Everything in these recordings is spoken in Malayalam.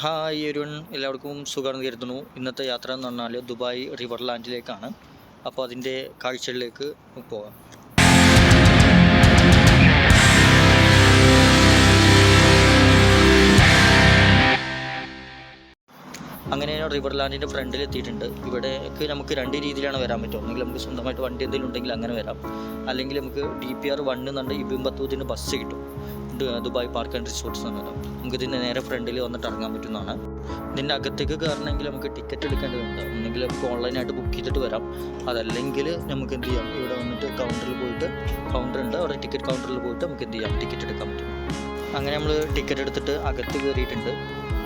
ഹായ് എവരിവൺ, എല്ലാവർക്കും സുഖമാണെന്ന് കരുതുന്നു. ഇന്നത്തെ യാത്ര എന്ന് പറഞ്ഞാൽ ദുബായ് റിവർ ലാൻഡിലേക്കാണ്. അപ്പോൾ അതിൻ്റെ കാഴ്ചകളിലേക്ക് പോകാം. അങ്ങനെ റിവർ ലാൻഡിൻ്റെ ഫ്രണ്ടിൽ എത്തിയിട്ടുണ്ട്. ഇവിടേക്ക് നമുക്ക് രണ്ട് രീതിയിലാണ് വരാൻ പറ്റും. ഒന്നെങ്കിൽ നമുക്ക് സ്വന്തമായിട്ട് വണ്ടി എന്തെങ്കിലും ഉണ്ടെങ്കിൽ അങ്ങനെ വരാം, അല്ലെങ്കിൽ നമുക്ക് DPR 1 എന്നുണ്ട് ഇബിൻ ബത്തൂത്തിന് ബസ് കിട്ടും, ദുബായ് പാർക്ക് ആൻഡ് റിസോർട്ട്സ് എന്നത്. നമുക്ക് ഇതിൻ്റെ നേരെ ഫ്രണ്ടിൽ വന്നിട്ട് ഇറങ്ങാൻ പറ്റുന്നതാണ്. ഇതിൻ്റെ അകത്തേക്ക് കയറണമെങ്കിൽ നമുക്ക് ടിക്കറ്റ് എടുക്കേണ്ടതുണ്ട്. ഒന്നെങ്കിൽ നമുക്ക് ഓൺലൈനായിട്ട് ബുക്ക് ചെയ്തിട്ട് വരാം, അതല്ലെങ്കിൽ നമുക്ക് എന്ത് ചെയ്യാം, ഇവിടെ വന്നിട്ട് കൗണ്ടറിൽ പോയിട്ട്, കൗണ്ടറുണ്ട് അവിടെ, ടിക്കറ്റ് കൗണ്ടറിൽ പോയിട്ട് നമുക്ക് എന്ത് ചെയ്യാം, ടിക്കറ്റ് എടുക്കാൻ പറ്റും. അങ്ങനെ നമ്മൾ ടിക്കറ്റ് എടുത്തിട്ട് അകത്ത് കയറിയിട്ടുണ്ട്.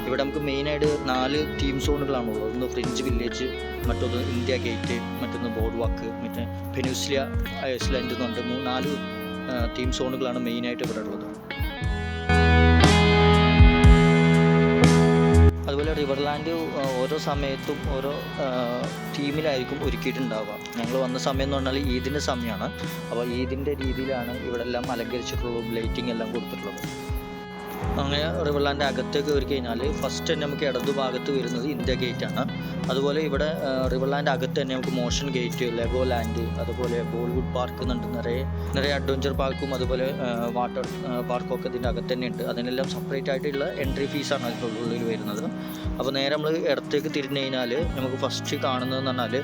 ഇവിടെ നമുക്ക് മെയിനായിട്ട് 4 തീം സോണുകളാണുള്ളത്. ഒന്ന് ഫ്രഞ്ച് വില്ലേജ്, മറ്റൊന്ന് ഇന്ത്യ ഗേറ്റ്, മറ്റൊന്ന് ബോർഡ് വാക്ക്, മറ്റേ പെനിൻസുല ഐസ്ലാൻഡ് എന്നുണ്ട്. 4 തീം സോണുകളാണ് മെയിനായിട്ട് ഇവിടെ ഉള്ളത്. അതുപോലെ റിവർ ലാൻഡ് ഓരോ സമയത്തും ഓരോ തീമിലായിരിക്കും ഒരുക്കിയിട്ടുണ്ടാവുക. ഞങ്ങൾ വന്ന സമയം എന്ന് പറഞ്ഞാൽ ഈദിൻ്റെ സമയമാണ്. അപ്പോൾ ഈദിൻ്റെ രീതിയിലാണ് ഇവിടെ എല്ലാം അലങ്കരിച്ചിട്ടുള്ളതും ലൈറ്റിംഗ് എല്ലാം കൊടുത്തിട്ടുള്ളത്. അങ്ങനെ റിവർ ലാൻഡ് അകത്തേക്ക് കയറി കഴിഞ്ഞാൽ ഫസ്റ്റ് തന്നെ നമുക്ക് ഇടതു ഭാഗത്ത് വരുന്നത് ഇന്ത്യ ഗേറ്റാണ്. അതുപോലെ ഇവിടെ റിവർ ലാൻഡ് അകത്ത് തന്നെ നമുക്ക് മോഷൻ ഗേറ്റ്, ലെഗോ ലാൻഡ്, അതുപോലെ ബോളിവുഡ് പാർക്ക് എന്നുണ്ട്. നിറയെ അഡ്വഞ്ചർ പാർക്കും അതുപോലെ വാട്ടർ പാർക്കൊക്കെ ഇതിൻ്റെ അകത്ത് തന്നെ ഉണ്ട്. അതിനെല്ലാം സെപ്പറേറ്റ് ആയിട്ടുള്ള എൻട്രി ഫീസാണ് അതിൻ്റെ ഉള്ളിൽ വരുന്നത്. അപ്പോൾ നേരെ നമ്മൾ ഇടത്തേക്ക് തിരിഞ്ഞു കഴിഞ്ഞാൽ നമുക്ക് ഫസ്റ്റ് കാണുന്നതെന്ന് പറഞ്ഞാൽ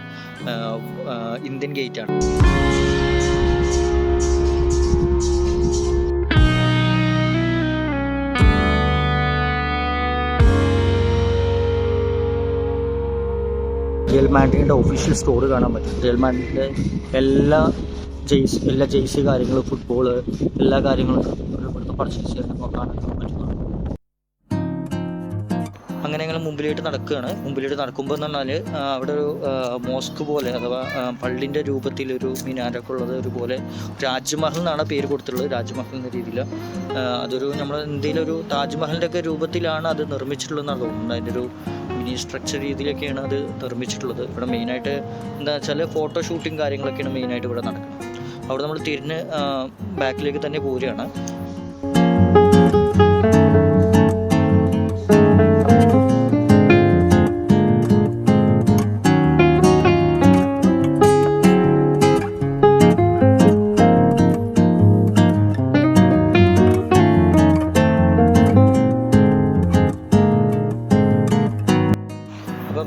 ഇന്ത്യൻ ഗേറ്റാണ്. റിയൽ മാഡ്രിഡിൻ്റെ ഒഫീഷ്യൽ സ്റ്റോർ കാണാൻ പറ്റും. റിയൽ മാഡ്രിഡിൻ്റെ എല്ലാ ജേഴ്സി കാര്യങ്ങളും, ഫുട്ബോൾ, എല്ലാ കാര്യങ്ങളും ഇവിടുത്തെ പർച്ചേസ് ചെയ്യാൻ കാണാൻ പറ്റുന്നതാണ്. അങ്ങനെ ഞങ്ങൾ മുമ്പിലേക്ക് നടക്കുമ്പോൾ എന്ന് പറഞ്ഞാൽ അവിടെ ഒരു മോസ്ക് പോലെ, അഥവാ പള്ളിൻ്റെ രൂപത്തിലൊരു മിനാരൊക്കെ ഉള്ളത്, ഒരുപോലെ രാജ്മഹൽ എന്നാണ് പേര് കൊടുത്തിട്ടുള്ളത്. രാജ്മഹൽ എന്ന രീതിയിൽ അതൊരു നമ്മുടെ ഇന്ത്യയിലൊരു താജ്മഹലിൻ്റെ ഒക്കെ രൂപത്തിലാണ് അത് നിർമ്മിച്ചിട്ടുള്ളതെന്നാണ് തോന്നുന്നത്. അതിൻ്റെ ഒരു മിനി സ്ട്രക്ചർ രീതിയിലൊക്കെയാണ് അത് നിർമ്മിച്ചിട്ടുള്ളത്. ഇവിടെ മെയിനായിട്ട് എന്താ വെച്ചാൽ ഫോട്ടോ ഷൂട്ടിങ് കാര്യങ്ങളൊക്കെയാണ് മെയിനായിട്ട് ഇവിടെ നടക്കുന്നത്. അവിടെ നമ്മൾ തിരിഞ്ഞ് ബാക്കിലേക്ക് തന്നെ പോരുകയാണ്.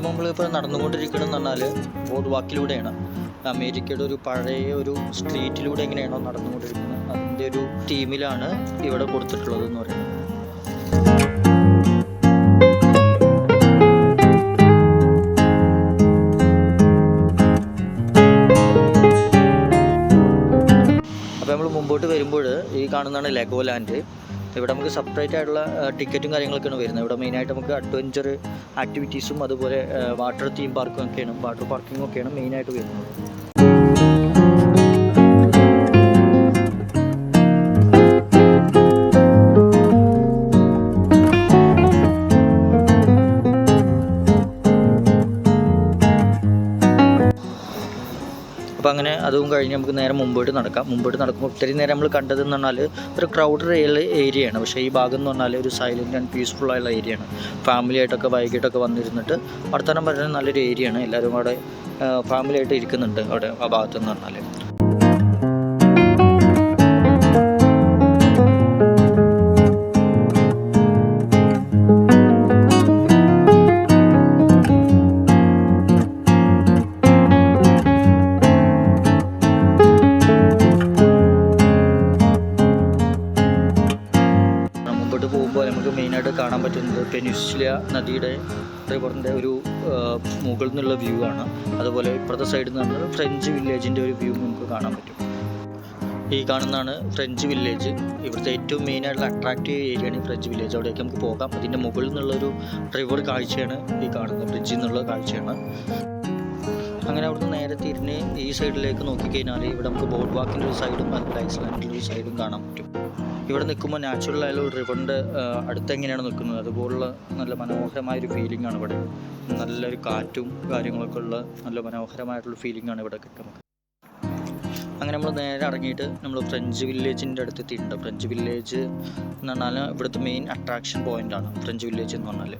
നമ്മളിപ്പോൾ നടന്നുകൊണ്ടിരിക്കണമെന്ന് പറഞ്ഞാൽ ബോർഡ് വാക്കിലൂടെയാണ്. അമേരിക്കയുടെ ഒരു പഴയ ഒരു സ്ട്രീറ്റിലൂടെ എങ്ങനെയാണോ നടന്നുകൊണ്ടിരിക്കുന്നത്, അതിൻ്റെ ഒരു തീമിലാണ് ഇവിടെ കൊടുത്തിട്ടുള്ളത് എന്ന് പറയുന്നത്. അപ്പോൾ നമ്മൾ മുമ്പോട്ട് വരുമ്പോൾ ഈ കാണുന്നതാണ് ലെഗോ ലാൻഡ്. ഇവിടെ നമുക്ക് സെപ്പറേറ്റ് ആയിട്ടുള്ള ടിക്കറ്റും കാര്യങ്ങളൊക്കെയാണ് വരുന്നത്. ഇവിടെ മെയിനായിട്ട് നമുക്ക് അഡ്വഞ്ചർ ആക്ടിവിറ്റീസും അതുപോലെ വാട്ടർ തീം വാട്ടർ പാർക്കിങ്ങും ഒക്കെയാണ് മെയിനായിട്ട് വരുന്നത്. അപ്പോൾ അങ്ങനെ അതും കഴിഞ്ഞ് നമുക്ക് നേരെ മുമ്പോട്ട് നടക്കുമ്പോൾ ഒത്തിരി നേരം നമ്മൾ കണ്ടതെന്ന് പറഞ്ഞാൽ ഒരു ക്രൗഡഡ് ഏരിയയാണ്. പക്ഷേ ഈ ഭാഗം എന്ന് പറഞ്ഞാൽ ഒരു സൈലൻറ്റ് ആൻഡ് പീസ്ഫുൾ ആയുള്ള ഏരിയയാണ്. ഫാമിലി ആയിട്ടൊക്കെ വൈകിട്ടൊക്കെ വന്നിരുന്നിട്ട് വർത്തമാനം പറഞ്ഞാൽ നല്ലൊരു ഏരിയയാണ്. എല്ലാവരും അവിടെ ഫാമിലി ആയിട്ട് ഇരിക്കുന്നുണ്ട് അവിടെ ആ ഭാഗത്തെന്ന് പറഞ്ഞാൽ. നമുക്ക് മെയിനായിട്ട് കാണാൻ പറ്റുന്നത് പെനിൻസുല നദിയുടെ റിവറിൻ്റെ ഒരു മുകളിൽ നിന്നുള്ള വ്യൂ ആണ്. അതുപോലെ ഇപ്പുറത്തെ സൈഡിൽ നിന്ന് ഫ്രഞ്ച് വില്ലേജിൻ്റെ ഒരു വ്യൂ നമുക്ക് കാണാൻ പറ്റും. ഈ കാണുന്നതാണ് ഫ്രഞ്ച് വില്ലേജ്. ഇവിടുത്തെ ഏറ്റവും മെയിനായിട്ടുള്ള അട്രാക്റ്റീവ് ഏരിയയാണ് ഈ ഫ്രഞ്ച് വില്ലേജ്. അവിടേക്ക് നമുക്ക് പോകാം. അതിൻ്റെ മുകളിൽ നിന്നുള്ളൊരു റിവർ കാഴ്ചയാണ് ഈ കാണുന്നത്, ബ്രിഡ്ജിൽ നിന്നുള്ള കാഴ്ചയാണ്. അങ്ങനെ അവിടുന്ന് നേരെ തിരിഞ്ഞ് ഈ സൈഡിലേക്ക് നോക്കിക്കഴിഞ്ഞാൽ ഇവിടെ നമുക്ക് ബോർഡ് വാക്കിൻ്റെ ഒരു സൈഡും അതുപോലെ ഐസ്ലാൻഡിൻ്റെ ഒരു സൈഡും കാണാൻ പറ്റും. ഇവിടെ നിൽക്കുമ്പോൾ നാച്ചുറൽ ആയാലും റിവറിൻ്റെ അടുത്ത് എങ്ങനെയാണ് നിൽക്കുന്നത് അതുപോലുള്ള നല്ല മനോഹരമായൊരു ഫീലിംഗ് ആണ് ഇവിടെ. നല്ലൊരു കാറ്റും കാര്യങ്ങളൊക്കെ ഉള്ള നല്ല മനോഹരമായിട്ടുള്ള ഫീലിംഗ് ആണ് ഇവിടെ കിട്ടുന്നത്. അങ്ങനെ നമ്മൾ നേരെ ഇറങ്ങിയിട്ട് നമ്മൾ ഫ്രഞ്ച് വില്ലേജിൻ്റെ അടുത്ത് എത്തിയിട്ടുണ്ട്. ഫ്രഞ്ച് വില്ലേജ് എന്ന് പറഞ്ഞാൽ ഇവിടുത്തെ മെയിൻ അട്രാക്ഷൻ പോയിൻ്റാണ് ഫ്രഞ്ച് വില്ലേജ് എന്ന് പറഞ്ഞാൽ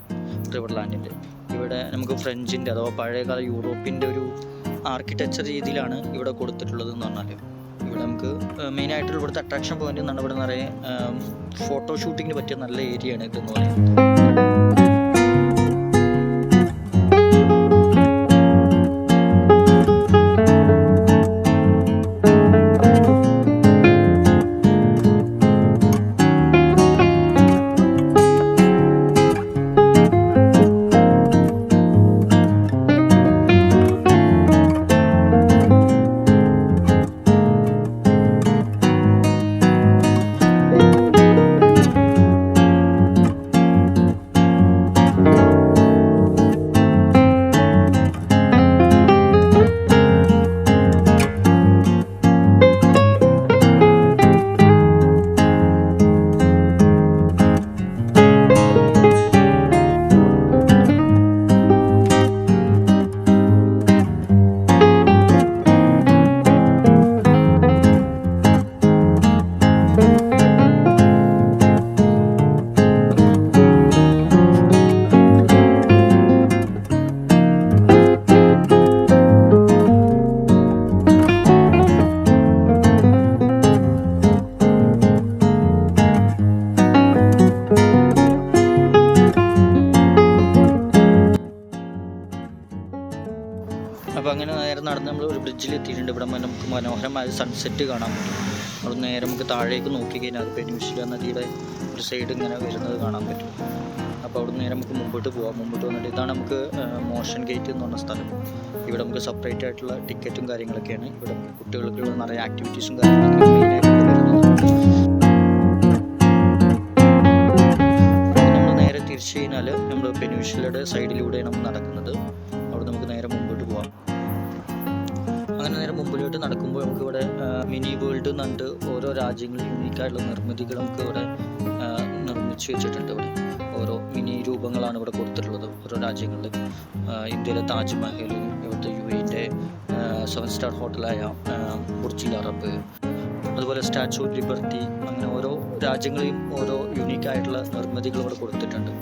റിവർലാൻഡിൻ്റെ. ഇവിടെ നമുക്ക് ഫ്രഞ്ചിൻ്റെ അഥവാ പഴയകാല യൂറോപ്പിൻ്റെ ഒരു ആർക്കിടെക്ചർ രീതിയിലാണ് ഇവിടെ കൊടുത്തിട്ടുള്ളത് എന്ന് പറഞ്ഞാൽ. ഇവിടെ നമുക്ക് മെയിനായിട്ടുള്ള ഇവിടുത്തെ അട്രാക്ഷൻ പോയിന്റ് എന്നാണ്. ഇവിടെ നിറയെ ഫോട്ടോ ഷൂട്ടിങ്ങിന് പറ്റിയ നല്ല ഏരിയയാണ് ഇതെന്ന് പറയുന്നത്. അപ്പോൾ അങ്ങനെ നേരെ നടന്ന് നമ്മൾ ഒരു ബ്രിഡ്ജിൽ എത്തിയിട്ടുണ്ട്. ഇവിടെ നമുക്ക് മനോഹരമായ സൺസെറ്റ് കാണാൻ പറ്റും. അവിടെ നേരെ നമുക്ക് താഴേക്ക് നോക്കി കഴിഞ്ഞാൽ അത് പെനിൻസുല നദിയുടെ ഒരു സൈഡ് ഇങ്ങനെ വരുന്നത് കാണാൻ പറ്റും. അപ്പോൾ അവിടെ നേരെ നമുക്ക് മുമ്പോട്ട് പോകാം. മുമ്പോട്ട് വന്നിട്ട് ഇതാണ് നമുക്ക് മോഷൻ ഗേറ്റ് എന്ന് പറഞ്ഞ സ്ഥലം. ഇവിടെ നമുക്ക് സെപ്പറേറ്റ് ആയിട്ടുള്ള ടിക്കറ്റും കാര്യങ്ങളൊക്കെയാണ്. ഇവിടെ കുട്ടികൾക്കുള്ള നിറയെ ആക്ടിവിറ്റീസും കാര്യങ്ങളൊക്കെ മെയിനായിട്ട് വരുന്നത്. നമ്മൾ നേരെ തിരിച്ചു കഴിഞ്ഞാൽ നമ്മൾ പെനിൻസുലയുടെ സൈഡിലൂടെയാണ് നമ്മൾ നടക്കുന്നത്. അവിടെ നമുക്ക് നേരെ മുമ്പോട്ട് പോകാം. അങ്ങനെ നേരെ മുമ്പിലോട്ട് നടക്കുമ്പോൾ നമുക്കിവിടെ മിനി വേൾഡ് എന്നുണ്ട്. ഓരോ രാജ്യങ്ങളിൽ യൂണീക്കായിട്ടുള്ള നിർമ്മിതികൾ നമുക്ക് ഇവിടെ നിർമ്മിച്ച് വെച്ചിട്ടുണ്ട്. ഇവിടെ ഓരോ മിനി രൂപങ്ങളാണ് ഇവിടെ കൊടുത്തിട്ടുള്ളത് ഓരോ രാജ്യങ്ങളിൽ. ഇന്ത്യയിലെ താജ്മഹൽ, ഇവിടുത്തെ UAE-ൻ്റെ 7 സ്റ്റാർ ഹോട്ടലായ ബുർജ് അൽ അറബ്, അതുപോലെ സ്റ്റാച്യു ഓഫ് ലിബർട്ടി, അങ്ങനെ ഓരോ രാജ്യങ്ങളെയും ഓരോ യൂണീക്കായിട്ടുള്ള നിർമ്മിതികൾ ഇവിടെ കൊടുത്തിട്ടുണ്ട്.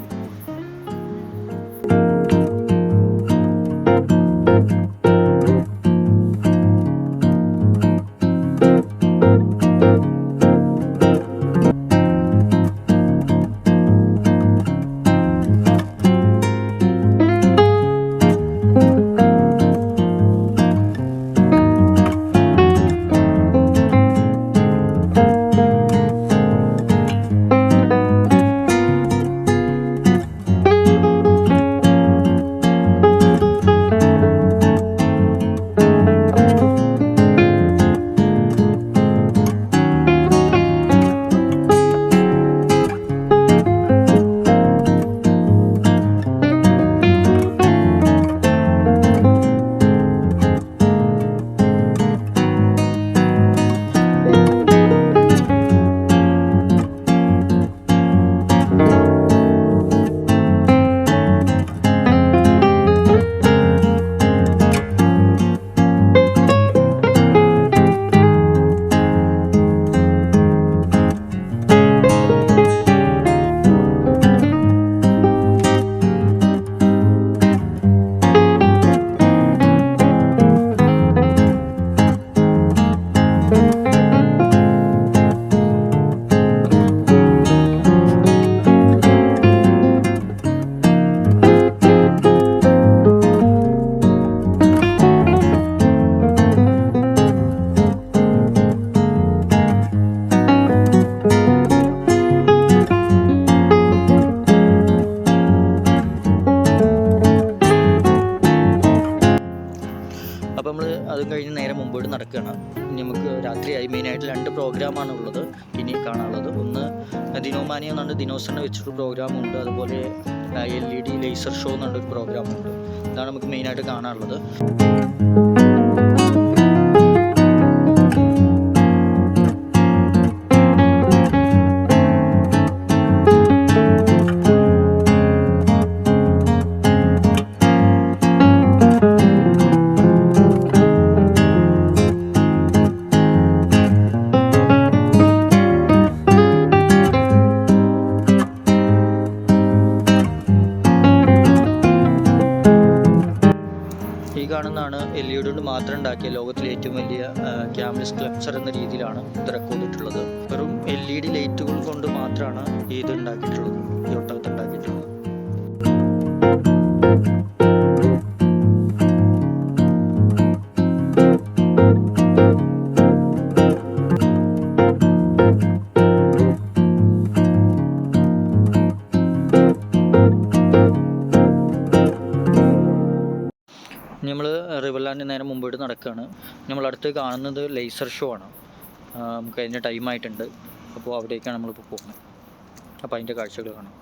അതും കഴിഞ്ഞ് നേരെ മുമ്പോട്ട് നടക്കുകയാണ്. ഇനി നമുക്ക് രാത്രിയായി. മെയിനായിട്ട് 2 പ്രോഗ്രാമാണ് ഉള്ളത് ഇനി കാണാനുള്ളത്. ഒന്ന് ദിനോമാനിയ എന്നുണ്ട്, ദിനോസറിനെ വെച്ചിട്ടൊരു പ്രോഗ്രാമുണ്ട്. അതുപോലെ LED ലേസർ ഷോ എന്നുള്ളൊരു പ്രോഗ്രാമുണ്ട്. ഇതാണ് നമുക്ക് മെയിനായിട്ട് കാണാനുള്ളത്. കാണുന്നതാണ് LED കൊണ്ട് മാത്രം ഉണ്ടാക്കിയ ലോകത്തിലെ ഏറ്റവും വലിയ ക്യാമറ സ്കൾപ്ചർ എന്ന രീതിയിലാണ് ഇത് റെക്കോർഡ് ചെയ്തിട്ടുള്ളത്. വെറും LED ലൈറ്റുകൾ കൊണ്ട് മാത്രമാണ് ഇത് ഉണ്ടാക്കിയിട്ടുള്ളത്, ഈ ഒട്ടകത്തെ ഉണ്ടാക്കിയിട്ടുള്ളത്. നമ്മൾ റിവർലാൻഡ് നേരെ മുമ്പോട്ട് നടക്കുകയാണ്. നമ്മൾ അടുത്ത് കാണുന്നത് ലേസർ ഷോ ആണ്. നമുക്ക് അതിൻ്റെ ടൈമായിട്ടുണ്ട്. അപ്പോൾ അവിടേക്കാണ് നമ്മളിപ്പോൾ പോകുന്നത്. അപ്പോൾ അതിൻ്റെ കാഴ്ചകൾ കാണാം.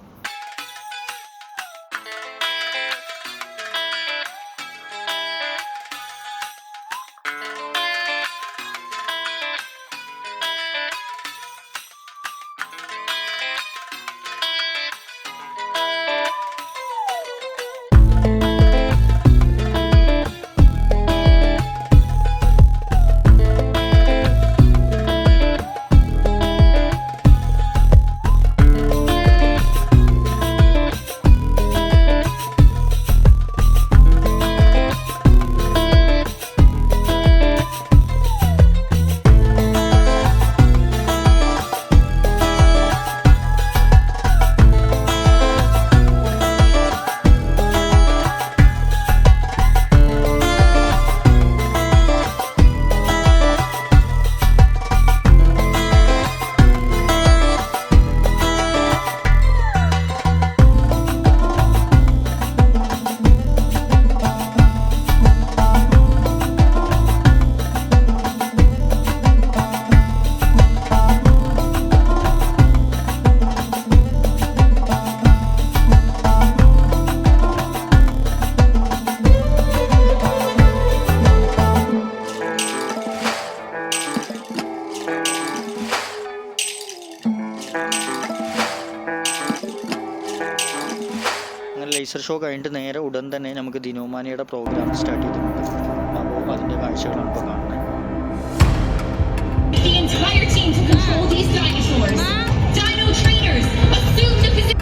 ലേസർ ഷോ കഴിഞ്ഞിട്ട് നേരെ ഉടൻ തന്നെ നമുക്ക് ദിനോമാനിയുടെ പ്രോഗ്രാം സ്റ്റാർട്ട് ചെയ്തിട്ടുണ്ട്. അപ്പോൾ അതിൻ്റെ കാഴ്ചകളാണ് ഇപ്പോൾ കാണുന്നത്. The entire team to control these dinosaurs. Dino trainers, assume the position.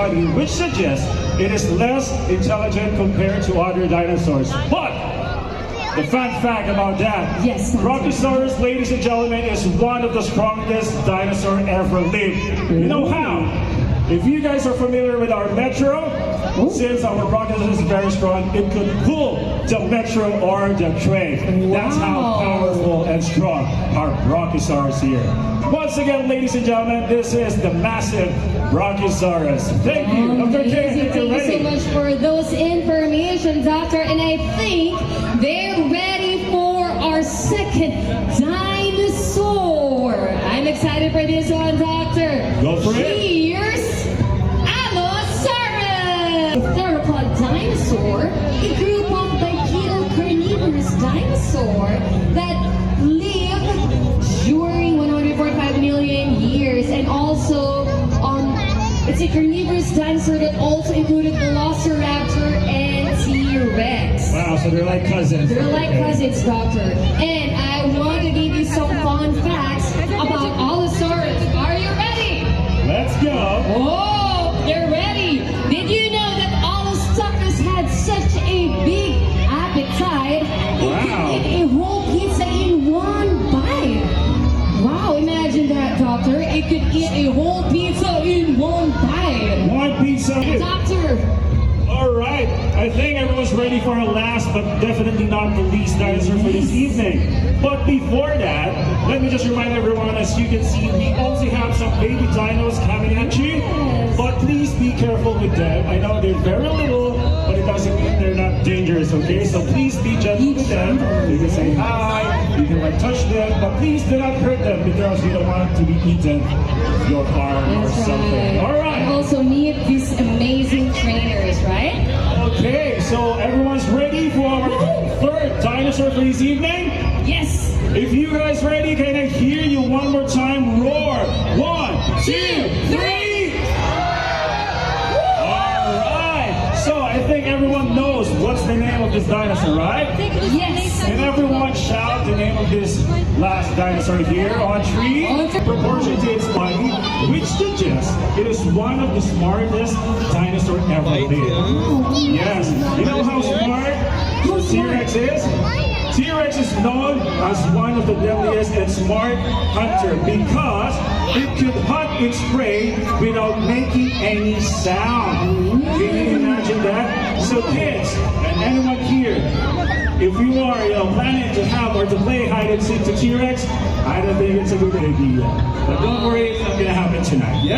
body, which suggests it is less intelligent compared to other dinosaurs. But the fun fact about that, Yes, Doctor. Brachiosaurus, ladies and gentlemen, is one of the strongest dinosaur ever lived. You know how? If you guys are familiar with our Metro, since our Brachiosaurus is very strong, it could pull the Metro or the train. That's how Wow. powerful and strong our Brachiosaurus here. Once again, ladies and gentlemen, this is the massive Brachiosaurus. Thank you, Dr. K. Amazing. Thank you so much for those information, Doctor. And I think they're ready for our second dinosaur. I'm excited for this one, Doctor. Go for it. Here's Allosaurus, a theropod dinosaur, a group of bipedal carnivorous dinosaur that lived during 145 million years, and also it's a carnivorous dinosaur that also included Velociraptor and T-Rex. Wow, so they're like cousins. They're like cousins, Doctor. And I want to give you some fun facts about Allosaurus. Are you ready? Let's go. Oh, they're ready. Did you know that Allosaurus had such a big appetite? It Wow. could eat a whole pizza in one bite. Wow, imagine that, Doctor. It could eat a whole pizza in one bite. One pizza. Doctor, All right, I think everyone's ready for our last, but definitely not the least dinosaur for this evening. But before that, let me just remind everyone, as you can see, we also have some baby dinos coming at you. But please be careful with them. I know they're very little, but it doesn't mean they're not dangerous, okay? So please be gentle with them. You can say hi, you can like touch them, but please do not hurt them because you don't want to be eaten with your arm or that's something. right. All right. And also meet these amazing trainers, right? Okay, so everyone's ready for our third dinosaur for this evening? Yes. If you guys ready, can I hear you one more time? Roar! 1, 2, 3! Alright! So I think everyone knows what's the name of this dinosaur, right? Yes. Can everyone shout the name of this last dinosaur here on 3? On three. Proportion to its body, which suggests it is one of the smartest dinosaur ever lived. Yes. You know how smart T-Rex is? T-Rex is known as one of the deadliest and smart hunter because it could hunt its prey without making any sound. Can you imagine that? So kids, and anyone here, if you are planning to have or to play hide and seek to T-Rex, I don't think it's a good idea. But don't worry, it's not gonna happen tonight. Yeah?